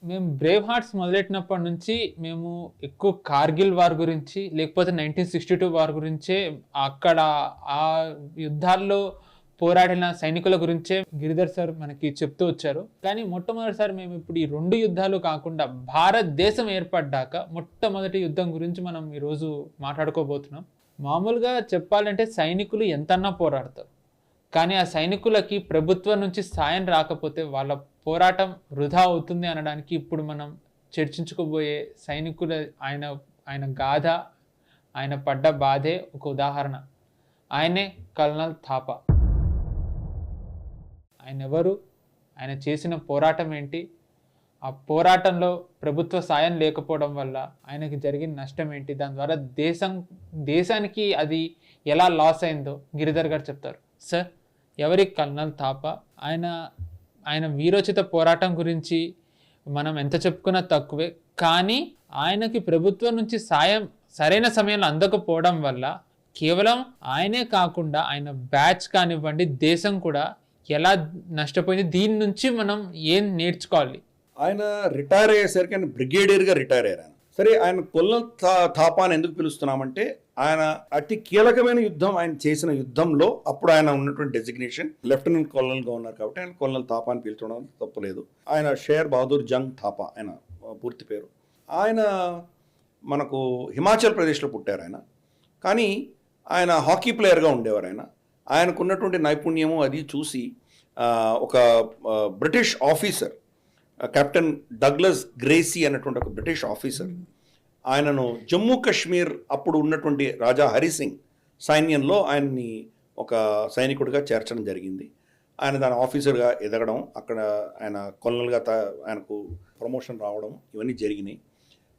మేము Brave hearts మొదలెట్టినప్పటి నుంచి మేము ఎక్కువ కార్గిల్ వార్ గురించి లేకపోతే 1962 వార్ గురించే అక్కడ ఆ యుద్ధాల్లో పోరాడిన సైనికుల గురించే గిరిధర్ సార్ మనకి చెప్తూ వచ్చారు. కానీ మొట్టమొదటిసారి మేము ఇప్పుడు ఈ 2 యుద్ధాలు కాకుండా భారతదేశం ఏర్పడ్డాక మొట్టమొదటి యుద్ధం గురించి మనం ఈరోజు మాట్లాడుకోబోతున్నాం. మామూలుగా చెప్పాలంటే సైనికులు ఎంతన్నా పోరాడతారు, కానీ ఆ సైనికులకి ప్రభుత్వం నుంచి సాయం రాకపోతే వాళ్ళ పోరాటం వృధా అవుతుంది అనడానికి ఇప్పుడు మనం చర్చించుకోబోయే సైనికుల ఆయన గాథ, ఆయన పడ్డ బాధే ఒక ఉదాహరణ. ఆయనే కల్నల్ థాపా. ఆయన ఎవరు, ఆయన చేసిన పోరాటం ఏంటి, ఆ పోరాటంలో ప్రభుత్వ సాయం లేకపోవడం వల్ల ఆయనకి జరిగిన నష్టం ఏంటి, దాని ద్వారా దేశానికి అది ఎలా లాస్ అయిందో గిరిధర్ గారు చెప్తారు. సార్, ఎవరి కల్నల్ థాపా? ఆయన వీరోచిత పోరాటం గురించి మనం ఎంత చెప్పుకున్నా తక్కువే. కానీ ఆయనకి ప్రభుత్వం నుంచి సాయం సరైన సమయంలో అందకపోవడం వల్ల కేవలం ఆయనే కాకుండా ఆయన బ్యాచ్ కానివ్వండి, దేశం కూడా ఎలా నష్టపోయింది, దీని నుంచి మనం ఏం నేర్చుకోవాలి? ఆయన రిటైర్ అయ్యేసరికి ఆయన బ్రిగేడియర్గా రిటైర్ అయ్యారు. సరే, ఆయన కల్నల్ థాపా అని ఎందుకు పిలుస్తున్నామంటే ఆయన అతి కీలకమైన యుద్ధం ఆయన చేసిన యుద్ధంలో అప్పుడు ఆయన ఉన్నటువంటి డెసిగ్నేషన్ లెఫ్టినెంట్ కల్నల్గా ఉన్నారు కాబట్టి ఆయన కల్నల్ థాపా అని పిలుచడం తప్పలేదు. ఆయన షేర్ బహదూర్ జంగ్ థాపా ఆయన పూర్తి పేరు. ఆయన మనకు హిమాచల్ ప్రదేశ్లో పుట్టారు ఆయన. కానీ ఆయన హాకీ ప్లేయర్గా ఉండేవారు. ఆయనకున్నటువంటి నైపుణ్యము అది చూసి ఒక British officer, captain Douglas Gracie అన్నటువంటి ఒక బ్రిటిష్ ఆఫీసర్ ఆయనను జమ్మూ కాశ్మీర్ అప్పుడు ఉన్నటువంటి రాజా హరిసింగ్ సైన్యంలో ఆయన్ని ఒక సైనికుడిగా చేర్చడం జరిగింది. ఆయన దాని ఆఫీసర్గా ఎదగడం, అక్కడ ఆయన కల్నల్గా ఆయనకు ప్రమోషన్ రావడం ఇవన్నీ జరిగినాయి.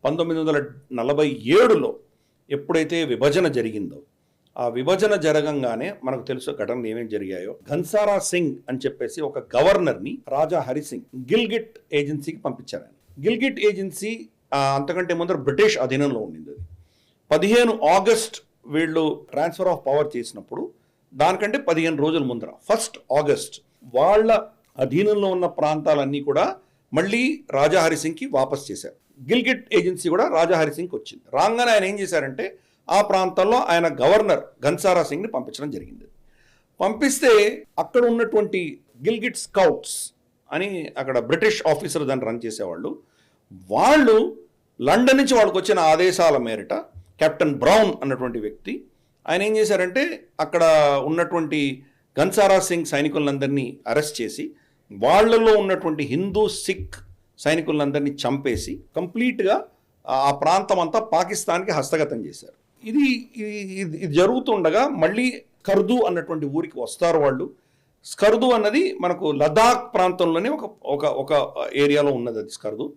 1947లో ఎప్పుడైతే విభజన జరిగిందో, ఆ విభజన జరగంగానే మనకు తెలుసు ఘటనలు ఏమేమి జరిగాయో. ఘన్సారా సింగ్ అని చెప్పేసి ఒక గవర్నర్ని రాజా హరిసింగ్ గిల్గిట్ ఏజెన్సీకి పంపించారు. ఆయన గిల్గిట్ ఏజెన్సీ అంతకంటే ముందర బ్రిటిష్ అధీనంలో ఉండింది. అది 15 ఆగస్ట్ వీళ్ళు ట్రాన్స్ఫర్ ఆఫ్ పవర్ చేసినప్పుడు దానికంటే 15 రోజుల ముందర 1 ఆగస్ట్ వాళ్ళ అధీనంలో ఉన్న ప్రాంతాలన్నీ కూడా మళ్ళీ రాజా హరిసింగ్కి వాపస్ చేశారు. గిల్గిట్ ఏజెన్సీ కూడా రాజా హరిసింగ్కి వచ్చింది. రాగానే ఆయన ఏం చేశారంటే ఆ ప్రాంతంలో ఆయన గవర్నర్ ఘన్సారా సింగ్ని పంపించడం జరిగింది. పంపిస్తే అక్కడ ఉన్నటువంటి గిల్గిట్ స్కౌట్స్ అని అక్కడ బ్రిటిష్ ఆఫీసర్ దాన్ని రన్ చేసేవాళ్ళు, వాళ్ళు లండన్ నుంచి వాళ్ళకి వచ్చిన ఆదేశాల మేరట కెప్టెన్ బ్రౌన్ అన్నటువంటి వ్యక్తి ఆయన ఏం చేశారంటే అక్కడ ఉన్నటువంటి ఘన్సారా సింగ్ సైనికులందరినీ అరెస్ట్ చేసి వాళ్లలో ఉన్నటువంటి హిందూ సిక్ సైనికులందరినీ చంపేసి కంప్లీట్గా ఆ ప్రాంతం అంతా పాకిస్తాన్కి హస్తగతం చేశారు. ఇది జరుగుతుండగా మళ్ళీ స్కర్దు అన్నటువంటి ఊరికి వస్తారు వాళ్ళు. స్కర్దు అన్నది మనకు లదాఖ్ ప్రాంతంలోనే ఒక ఏరియాలో ఉన్నది అది స్కర్దు.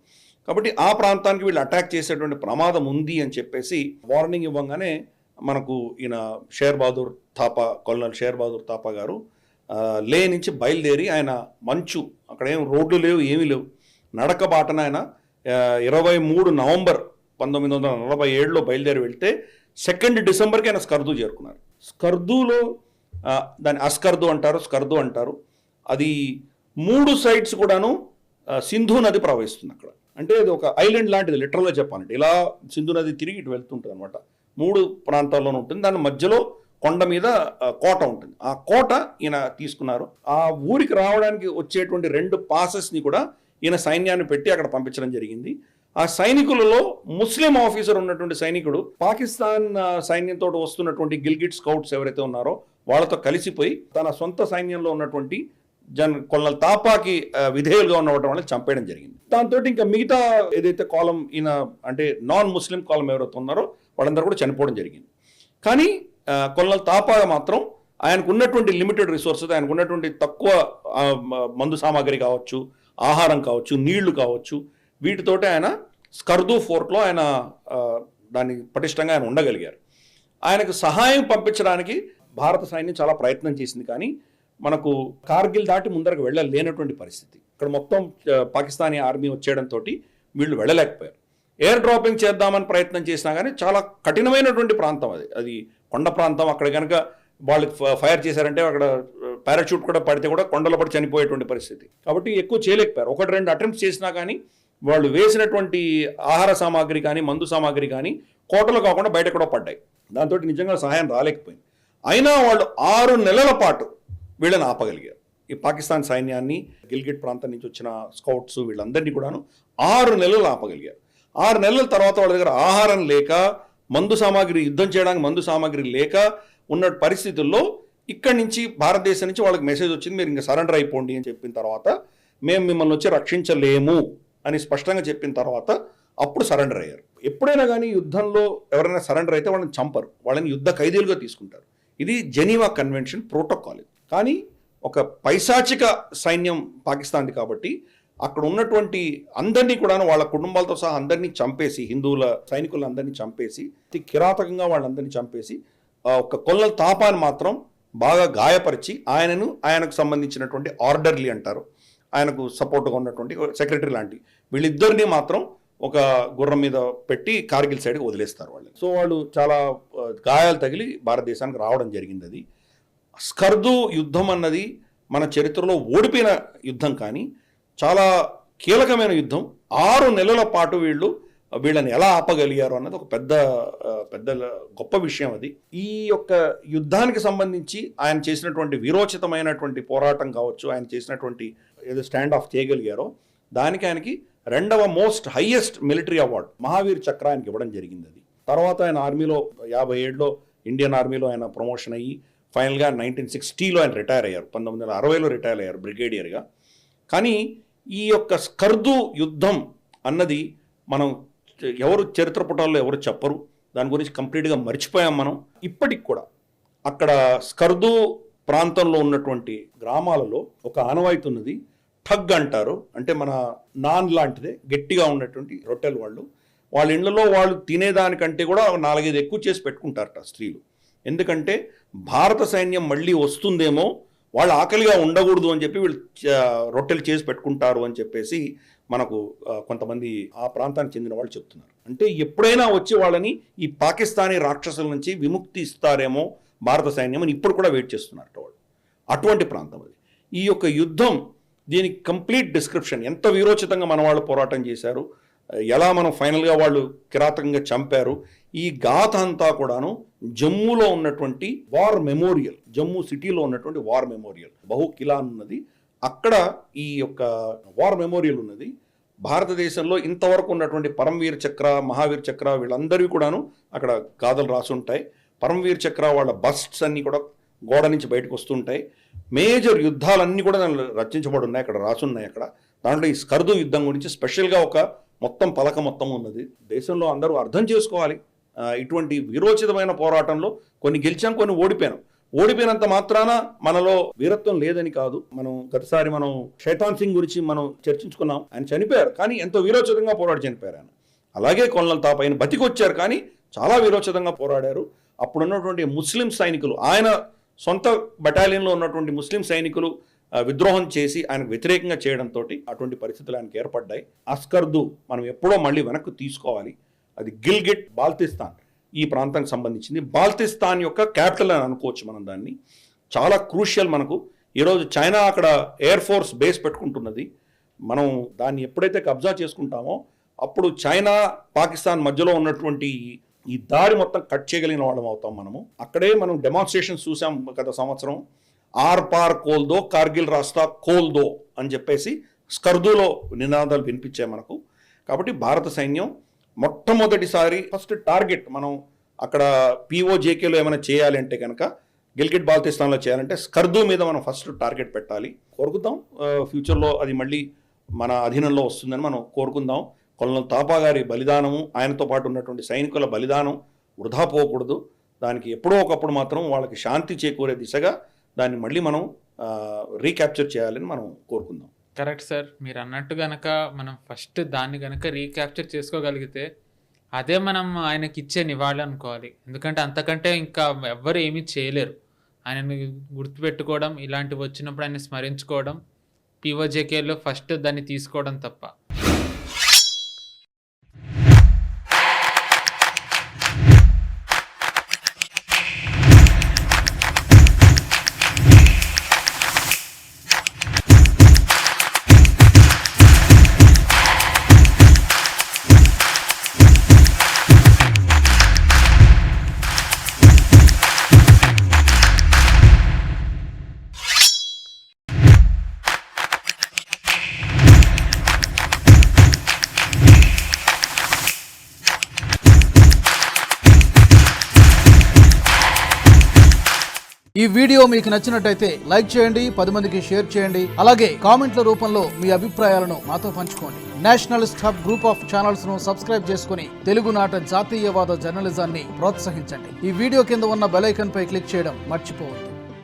కాబట్టి ఆ ప్రాంతానికి వీళ్ళు అటాక్ చేసేటువంటి ప్రమాదం ఉంది అని చెప్పేసి వార్నింగ్ ఇవ్వగానే మనకు ఈయన share Bahadur Thapa, colonel share Bahadur Thapa గారు లే నుంచి బయలుదేరి ఆయన మంచు, అక్కడ ఏం రోడ్లు లేవు, ఏమీ లేవు, నడక బాటన ఆయన 23 నవంబర్ 1947లో బయలుదేరి వెళ్తే 2 డిసెంబర్కి ఆయన స్కర్దు చేరుకున్నారు. స్కర్దులో దాన్ని అస్కర్దు అంటారు, స్కర్దు అంటారు. అది 3 సైడ్స్ కూడాను సింధు నది ప్రవహిస్తుంది అక్కడ. అంటే అది ఒక ఐలాండ్ లాంటిది లిటరల్గా చెప్పాలంటే. ఇలా సింధు నది తిరిగి ఇటు వెళ్తుంటుంది అనమాట. 3 ప్రాంతాల్లోనూ ఉంటుంది. దాని మధ్యలో కొండ మీద కోట ఉంటుంది. ఆ కోట ఈయన తీసుకున్నారు. ఆ ఊరికి రావడానికి వచ్చేటువంటి 2 పాసెస్ని కూడా ఈయన సైన్యాన్ని పెట్టి అక్కడ పంపించడం జరిగింది. ఆ సైనికులలో ముస్లిం ఆఫీసర్ ఉన్నటువంటి సైనికుడు పాకిస్తాన్ సైన్యంతో వస్తున్నటువంటి గిల్గిట్ స్కౌట్స్ ఎవరైతే ఉన్నారో వాళ్ళతో కలిసిపోయి తన సొంత సైన్యంలో ఉన్నటువంటి కల్నల్ థాపాకి విధేయులుగా ఉన్న వాళ్ళని చంపేయడం జరిగింది. దాంతో ఇంకా మిగతా ఏదైతే కాలం ఈయన అంటే నాన్ ముస్లిం కాలం ఎవరైతే ఉన్నారో వాళ్ళందరూ కూడా చనిపోవడం జరిగింది. కానీ కల్నల్ థాపా మాత్రం ఆయనకు ఉన్నటువంటి లిమిటెడ్ రిసోర్సెస్, ఆయనకు ఉన్నటువంటి తక్కువ మందు సామాగ్రి కావచ్చు, ఆహారం కావచ్చు, నీళ్లు కావచ్చు, వీటితోటి ఆయన స్కర్దు ఫోర్ట్లో ఆయన దాన్ని పటిష్టంగా ఆయన ఉండగలిగారు. ఆయనకు సహాయం పంపించడానికి భారత సైన్యం చాలా ప్రయత్నం చేసింది. కానీ మనకు కార్గిల్ దాటి ముందరకు వెళ్ళలేనటువంటి పరిస్థితి. ఇక్కడ మొత్తం పాకిస్తానీ ఆర్మీ వచ్చేయడంతో వీళ్ళు వెళ్ళలేకపోయారు. ఎయిర్ డ్రాపింగ్ చేద్దామని ప్రయత్నం చేసినా కానీ చాలా కఠినమైనటువంటి ప్రాంతం అది కొండ ప్రాంతం. అక్కడ కనుక వాళ్ళు ఫైర్ చేశారంటే అక్కడ పారాషూట్ కూడా పడితే కూడా కొండలో పడి చనిపోయేటువంటి పరిస్థితి. కాబట్టి ఎక్కువ చేయలేకపోయారు. 1-2 అటెంప్ట్స్ చేసినా కానీ వాళ్ళు వేసినటువంటి ఆహార సామాగ్రి కానీ మందు సామాగ్రి కానీ కోటలు కాకుండా బయట కూడా పడ్డాయి. దాంతో నిజంగా సహాయం రాలేకపోయింది. అయినా వాళ్ళు 6 నెలల పాటు వీళ్ళని ఆపగలిగారు. ఈ పాకిస్తాన్ సైన్యాన్ని, గిల్గిట్ ప్రాంతం నుంచి వచ్చిన స్కౌట్స్ వీళ్ళందరినీ కూడాను 6 నెలలు ఆపగలిగారు. 6 నెలల తర్వాత వాళ్ళ దగ్గర ఆహారం లేక, మందు సామాగ్రి, యుద్ధం చేయడానికి మందు సామాగ్రి లేక ఉన్న పరిస్థితుల్లో ఇక్కడి నుంచి భారతదేశం నుంచి వాళ్ళకి మెసేజ్ వచ్చింది, మీరు ఇంకా సరెండర్ అయిపోండి అని చెప్పిన తర్వాత, మేము మిమ్మల్ని వచ్చి రక్షించలేము అని స్పష్టంగా చెప్పిన తర్వాత అప్పుడు సరెండర్ అయ్యారు. ఎప్పుడైనా కానీ యుద్ధంలో ఎవరైనా సరెండర్ అయితే వాళ్ళని చంపరు, వాళ్ళని యుద్ధ ఖైదీలుగా తీసుకుంటారు. ఇది జెనీవా కన్వెన్షన్ ప్రోటోకాల్. కానీ ఒక పైశాచిక సైన్యం పాకిస్తాన్ది కాబట్టి అక్కడ ఉన్నటువంటి అందరినీ కూడా వాళ్ళ కుటుంబాలతో సహా అందరినీ చంపేసి, హిందువుల సైనికులందరినీ చంపేసి, అతి కిరాతకంగా వాళ్ళందరినీ చంపేసి, ఒక కొల్లల తాపాన్ని మాత్రం బాగా గాయపరిచి ఆయనకు సంబంధించినటువంటి ఆర్డర్లీ అంటారు, ఆయనకు సపోర్ట్గా ఉన్నటువంటి సెక్రటరీ లాంటి వీళ్ళిద్దరినీ మాత్రం ఒక గుర్రం మీద పెట్టి కార్గిల్ సైడ్కి వదిలేస్తారు వాళ్ళు. సో వాళ్ళు చాలా గాయాలు తగిలి భారతదేశానికి రావడం జరిగింది. అది స్కర్దు యుద్ధం అన్నది మన చరిత్రలో ఓడిపోయిన యుద్ధం, కానీ చాలా కీలకమైన యుద్ధం. 6 నెలల పాటు వీళ్ళని ఎలా ఆపగలిగారు అన్నది ఒక పెద్ద గొప్ప విషయం. అది ఈ యొక్క యుద్ధానికి సంబంధించి ఆయన చేసినటువంటి వీరోచితమైనటువంటి పోరాటం కావచ్చు, ఆయన చేసినటువంటి ఏదో స్టాండ్ ఆఫ్ చేయగలిగారో దానికి ఆయనకి 2వ most highest military award Mahavir చక్ర ఆయనకి ఇవ్వడం జరిగింది. అది తర్వాత ఆయన ఆర్మీలో 57లో ఇండియన్ ఆర్మీలో ఆయన ప్రమోషన్ అయ్యి ఫైనల్గా 1960లో ఆయన రిటైర్ అయ్యారు. 1960లో రిటైర్ అయ్యారు బ్రిగేడియర్గా. కానీ ఈ యొక్క స్కర్దు యుద్ధం అన్నది మనం ఎవరు చరిత్ర పుటాల్లో ఎవరు చెప్పరు, దాని గురించి కంప్లీట్గా మర్చిపోయాం మనం. ఇప్పటికి కూడా అక్కడ స్కర్దు ప్రాంతంలో ఉన్నటువంటి గ్రామాలలో ఒక ఆనవాయితీ ఉన్నది. ఠగ్ అంటారు, అంటే మన నాన్ లాంటిదే గట్టిగా ఉన్నటువంటి రొట్టెలు. వాళ్ళ ఇళ్లలో వాళ్ళు తినేదానికంటే కూడా 4-5 ఎక్కువ చేసి పెట్టుకుంటారట స్త్రీలు. ఎందుకంటే భారత సైన్యం మళ్ళీ వస్తుందేమో, వాళ్ళు ఆకలిగా ఉండకూడదు అని చెప్పి వీళ్ళు రొట్టెలు చేసి పెట్టుకుంటారు అని చెప్పేసి మనకు కొంతమంది ఆ ప్రాంతానికి చెందిన వాళ్ళు చెప్తున్నారు. అంటే ఎప్పుడైనా వచ్చి వాళ్ళని ఈ పాకిస్తానీ రాక్షసుల నుంచి విముక్తి ఇస్తారేమో భారత సైన్యం అని ఇప్పుడు కూడా వెయిట్ చేస్తున్నారట వాళ్ళు. అటువంటి ప్రాంతం అది. ఈ యొక్క యుద్ధం, దీనికి కంప్లీట్ డిస్క్రిప్షన్, ఎంత వీరోచితంగా మన వాళ్ళు పోరాటం చేశారు, ఎలా మనం ఫైనల్గా వాళ్ళు కిరాతకంగా చంపారు, ఈ గాథ అంతా కూడాను జమ్మూలో ఉన్నటువంటి వార్ మెమోరియల్, జమ్మూ సిటీలో ఉన్నటువంటి వార్ మెమోరియల్ బహు కిలా ఉన్నది. అక్కడ ఈ యొక్క వార్ మెమోరియల్ ఉన్నది. భారతదేశంలో ఇంతవరకు ఉన్నటువంటి పరమవీర్ చక్ర, మహావీర్ చక్ర వీళ్ళందరివి కూడాను అక్కడ గాథలు రాసి ఉంటాయి. పరమవీర్ చక్ర వాళ్ళ బస్ట్స్ అన్నీ కూడా గోడ నుంచి బయటకు వస్తుంటాయి. మేజర్ యుద్ధాలన్నీ కూడా దానిలో రచించబడి ఉన్నాయి, అక్కడ రాసున్నాయి. అక్కడ దాంట్లో ఈ స్కర్దు యుద్ధం గురించి స్పెషల్గా ఒక మొత్తం పలక మొత్తం ఉన్నది. దేశంలో అందరూ అర్థం చేసుకోవాలి, ఇటువంటి వీరోచితమైన పోరాటంలో కొన్ని గెలిచాం, కొన్ని ఓడిపోయాం. ఓడిపోయినంత మాత్రాన మనలో వీరత్వం లేదని కాదు. గతసారి మనం శైతాన్ సింగ్ గురించి మనం చర్చించుకున్నాం. ఆయన చనిపోయారు, కానీ ఎంతో వీరోచితంగా పోరాడి చనిపోయారు ఆయన. అలాగే కొల్లల తాప ఆయన బతికొచ్చారు, కానీ చాలా వీరోచితంగా పోరాడారు. అప్పుడున్నటువంటి ముస్లిం సైనికులు, ఆయన సొంత బటాలియన్లో ఉన్నటువంటి ముస్లిం సైనికులు విద్రోహం చేసి ఆయనకు వ్యతిరేకంగా చేయడంతో అటువంటి పరిస్థితులు ఆయనకు ఏర్పడ్డాయి. అస్కర్దు మనం ఎప్పుడో మళ్ళీ వెనక్కు తీసుకోవాలి. అది గిల్గిట్ బాల్తిస్తాన్ ఈ ప్రాంతానికి సంబంధించింది. బాల్తిస్తాన్ యొక్క క్యాపిటల్ అని అనుకోవచ్చు మనం దాన్ని. చాలా క్రూషియల్ మనకు. ఈరోజు చైనా అక్కడ ఎయిర్ ఫోర్స్ బేస్ పెట్టుకుంటున్నది. మనం దాన్ని ఎప్పుడైతే కబ్జా చేసుకుంటామో అప్పుడు చైనా పాకిస్తాన్ మధ్యలో ఉన్నటువంటి ఈ దారి మొత్తం కట్ చేయగలిగిన వాళ్ళం అవుతాం మనము. అక్కడే మనం డెమాన్స్ట్రేషన్స్ చూసాం గత సంవత్సరం. ఆర్ పార్ కోల్దో, కార్గిల్ రాస్తా కోల్దో అని చెప్పేసి స్కర్దులో నినాదాలు వినిపించాయి మనకు. కాబట్టి భారత సైన్యం మొట్టమొదటిసారి ఫస్ట్ టార్గెట్ మనం అక్కడ పిఓజేకేలో ఏమైనా చేయాలి అంటే కనుక, గిల్గిట్ బాల్తిస్తాన్లో చేయాలంటే స్కర్దు మీద మనం ఫస్ట్ టార్గెట్ పెట్టాలి. కోరుకుందాం ఫ్యూచర్లో అది మళ్ళీ మన అధీనంలో వస్తుందని మనం కోరుకుందాం. కొల్లల తాపా గారి బలిదానము, ఆయనతో పాటు ఉన్నటువంటి సైనికుల బలిదానం వృధా పోకూడదు. దానికి ఎప్పుడో ఒకప్పుడు మాత్రం వాళ్ళకి శాంతి చేకూరే దిశగా దాన్ని మళ్ళీ మనం రీక్యాప్చర్ చేయాలని మనం కోరుకుందాం. కరెక్ట్ సార్, మీరు అన్నట్టు గనక మనం ఫస్ట్ దాన్ని గనక రీక్యాప్చర్ చేసుకోగలిగితే అదే మనం ఆయనకి ఇచ్చే నివాళి అనుకోవాలి. ఎందుకంటే అంతకంటే ఇంకా ఎవ్వరు ఏమీ చేయలేరు. ఆయనని గుర్తుపెట్టుకోవడం, ఇలాంటివి వచ్చినప్పుడు ఆయన స్మరించుకోవడం, పిఓజేకేలో ఫస్ట్ దాన్ని తీసుకోవడం తప్ప. ఈ వీడియో మీకు నచ్చినట్టయితే లైక్ చేయండి, 10 మందికి షేర్ చేయండి. అలాగే కామెంట్ల రూపంలో మీ అభిప్రాయాలను మాతో పంచుకోండి. Nationalist hub group of channels ను సబ్స్క్రైబ్ చేసుకుని తెలుగునాట జాతీయవాద జర్నలిజాన్ని ప్రోత్సహించండి. ఈ వీడియో కింద ఉన్న బెల్ ఐకాన్ పై క్లిక్ చేయడం మర్చిపోవద్దు.